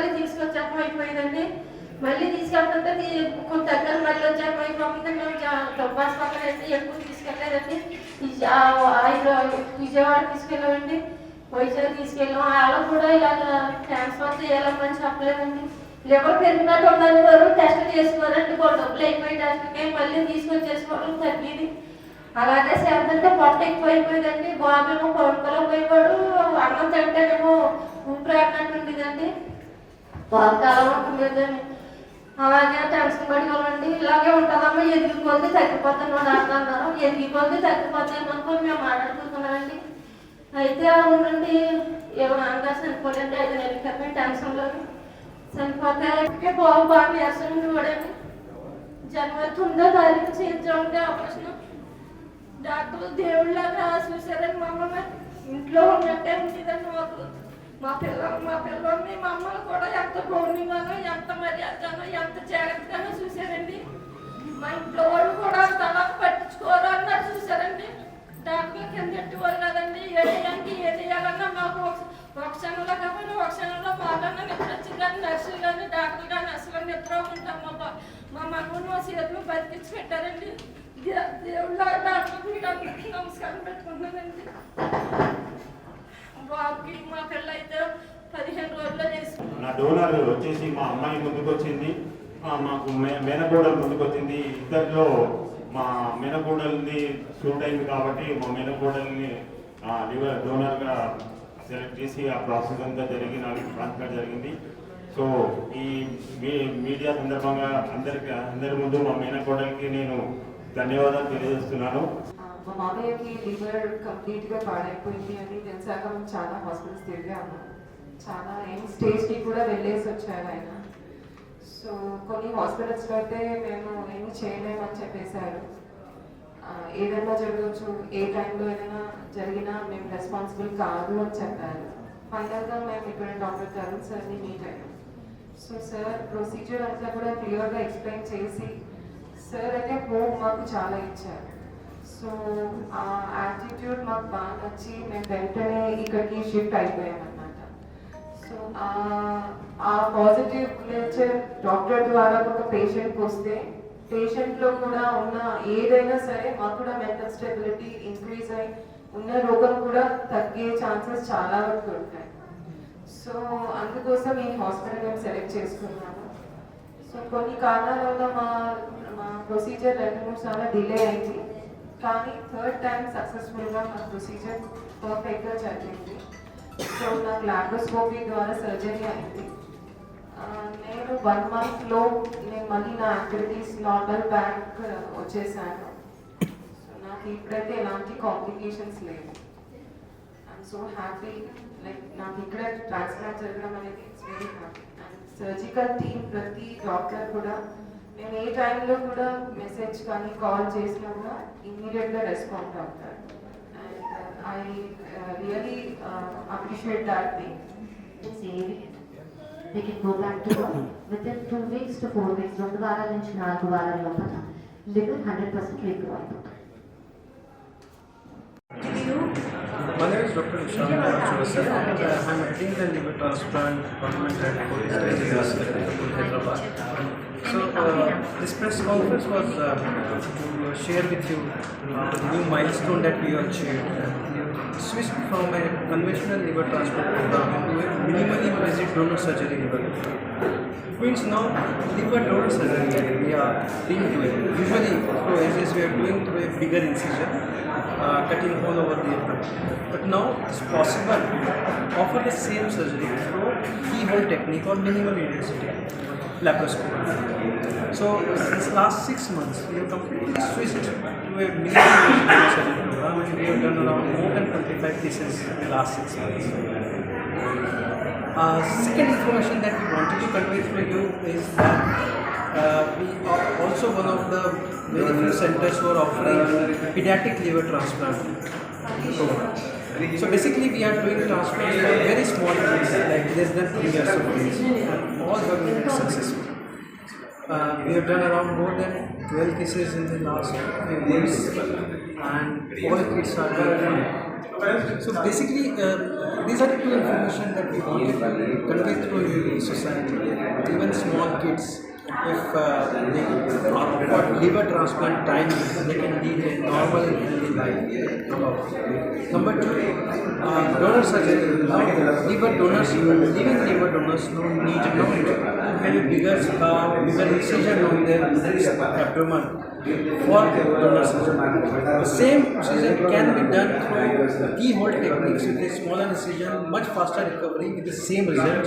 మళ్ళీ తీసుకొచ్చాక అయిపోయిందండి. మళ్ళీ తీసుకెళ్తుంటే కొంత దగ్గర మళ్ళీ వచ్చాక అయిపోతుందండి. బస్ పక్కన ఎక్కువ తీసుకెళ్ళలేదండి. విజయవాడ తీసుకెళ్ళామండి, వైజాగ్ తీసుకెళ్ళాం. వాళ్ళు కూడా ఇలాగ ట్రాన్స్ఫర్ చేయాలని చెప్పలేదండి. లివర్ పెరిగినట్టు ఉందని వారు టెస్ట్ చేసుకోవాలండి. వాళ్ళు డబ్బులు అయిపోయి టెస్ట్కి మళ్ళీ తీసుకొచ్చేసుకోవడం తగ్గింది. అలాగే చేద్దంటే పొట్ట ఎక్కువ అయిపోయిందండి. బాబేమో పడుకోలేకపోయాడు. అన్నం తింటేనేమో ఊపిరాడినట్టు ఉండేదండి. బాబు అలా ఉంటుందండి. అలాగే టెన్షన్ పడిపోవాలండి. ఇలాగే ఉంటుందమ్మా, ఎదిగిపోతే తగ్గిపోతాను డాక్టర్ అన్నారు. ఎదిగిపోతే తగ్గిపోతాయేమనుకో మేము మాట్లాడుకుంటున్నామండి. అయితే ఉండండి ఏమన్నా చనిపోలేండి. 5 నెలల క్రితం టెన్షన్లో చనిపోతే బాగా వేస్తానండి. వాడని జనవరి 9వ తారీఖు చేయించామండి ఆపరేషన్. డాక్టర్లు దేవుళ్ళగా చూసారండి. మమ్మల్ని ఇంట్లో ఉన్నట్టే ఉండేదండి. మా పిల్లల్ని మా అమ్మలు కూడా ఎంత గౌరవంగానో, ఎంత మర్యాదగానో, ఎంత జాగ్రత్తగానో చూశారండి. మా ఇంట్లో వాళ్ళు కూడా తల పట్టించుకోరు అన్నట్టు చూశారండి. డాక్టర్లు కింద ఎట్టుకోరు కదండి. ఏది వేయాలన్నా మాకు ఒక క్షణంలో కాబట్టి ఒక క్షణంలో మాటన్నా నిద్ర వచ్చింది. కానీ నర్సులు కానీ డాక్టర్లు కానీ అసలు నిద్ర ఉంటాం. మా మమ్మల్ని మా చేతులు బతికించి పెట్టారండి. దేవుళ్ళ డాక్టర్కి నమస్కారం పెట్టుకుంటున్నానండి. బాబుకి మా పిల్ల అయితే 15 రోజుల్లో చేసుకున్నాం. నా డోనర్ వచ్చేసి మా అమ్మాయి ముందుకు వచ్చింది, మాకు మేనకోడలు ముందుకు వచ్చింది. ఇద్దరిలో మా మేనకోడల్ని సూట్ అయింది కాబట్టి మా మేనకోడల్ని లివర్ డోనర్గా సెలెక్ట్ చేసి ఆ ప్రాసెస్ అంతా జరిగి నాకు ట్రాన్స్ఫర్ జరిగింది. సో ఈ మీడియా సందర్భంగా అందరి ముందు మా మేనకోడలికి నేను ధన్యవాదాలు తెలియజేస్తున్నాను. మా మామయ్యకి లివర్ కంప్లీట్గా పాడైపోయింది అని తెలిసాక మేము చాలా హాస్పిటల్స్ తిరిగాము. చాలా స్టేజ్కి కూడా వెళ్ళేసి వచ్చారు ఆయన. సో కొన్ని హాస్పిటల్స్లో అయితే మేము ఏమి చేయలేమని చెప్పేశారు. ఏదైనా జరగవచ్చు, ఏ టైంలో ఏదైనా జరిగినా మేము రెస్పాన్సిబుల్ కాదు అని చెప్పారు. ఫైనల్గా మేము ఇక్కడ డాక్టర్ తరుణ్ సార్ని మీట్ అయ్యాం. సో సార్ ప్రొసీజర్ అంతా కూడా క్లియర్గా ఎక్స్ప్లెయిన్ చేసి సార్ అయితే హోప్ మాకు చాలా ఇచ్చారు. సో ఆ యాటిట్యూడ్ మాకు బాగా నచ్చి మేము వెంటనే ఇక్కడికి షిఫ్ట్ అయిపోయామన్నమాట. సో ఆ పాజిటివ్ నేచర్ డాక్టర్ ద్వారా ఒక పేషెంట్కి వస్తే పేషెంట్లో కూడా ఉన్న ఏదైనా సరే మాకు కూడా మెంటల్ స్టెబిలిటీ ఇంక్రీజ్ అయి ఉన్న రోగం కూడా తగ్గే ఛాన్సెస్ చాలా వరకు ఉంటాయి. సో అందుకోసం ఈ హాస్పిటల్ మేము సెలెక్ట్ చేసుకున్నాము. సో కొన్ని కారణాల వల్ల మా ప్రొసీజర్ 2-3 సార్లు డిలే అయింది. కానీ 3rd టైం సక్సెస్ఫుల్గా మా ప్రొసీజర్ పర్ఫెక్ట్గా జరిగింది. సో నాకు లాప్రోస్కోపీ ద్వారా సర్జరీ అయింది. నేను 1 monthలో నేను మళ్ళీ నా యాక్టివిటీస్ నార్మల్ బ్యాక్ వచ్చేసాను. సో నాకు ఇప్పుడైతే ఎలాంటి కాంప్లికేషన్స్ లేవు. I'm so happy. లైక్ నాకు ఇక్కడ ట్రాన్స్ప్లాంట్ జరగడం అనేది it's very happy. And surgical team ప్రతి డాక్టర్ కూడా మేము ఏ టైంలో కూడా మెసేజ్ కానీ కాల్ చేసినా కూడా ఇమ్మీడియట్గా రెస్పాండ్ అవుతారు. And I really appreciate that thing. They can go back to work within 2 weeks to 4 weeks. 2 వారాల నుంచి 4 వారాల లోపల లివర్ 100% రికవర్ అయిపోతుంది. My name is Dr. Nishant Joseph. I am attending the liver transplant department at Police Station in Hyderabad. So this press conference was to share with you the new milestone that we achieved. Switched from a conventional liver transplant program to a minimally invasive donor surgery liver. Means now liver donor surgery we are being doing. Usually through ACS we are doing through a bigger incision, cutting all over the liver. But now it's possible to offer the same surgery through keyhole technique or minimal intensity laparoscopy. So this last 6 months we have completely switched to a minimal invasive surgery program, and we have done around more than 25 cases in the last 6 months. Second information that we wanted to convey to you is that we are also one of the very few centers who are offering pediatric liver transplant program. So basically we are doing transplants for very small kids, like less than 3 years of age, and all have been very successful. We have done around more than 12 cases in the last few years, and all kids are doing. So basically these are the two information that we wanted to convey through you the society. Even small kids, if they are offered liver transplant time, they can lead a normal and healthy life. Number two, donor surgery. Now, living liver donors no need to have a bigger scar, bigger incision on their abdomen for donor surgery. The same procedure can be done through keyhole techniques with a smaller incision, much faster recovery with the same result,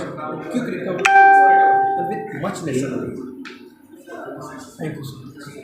quick recovery and with much lesser. Thank you so much.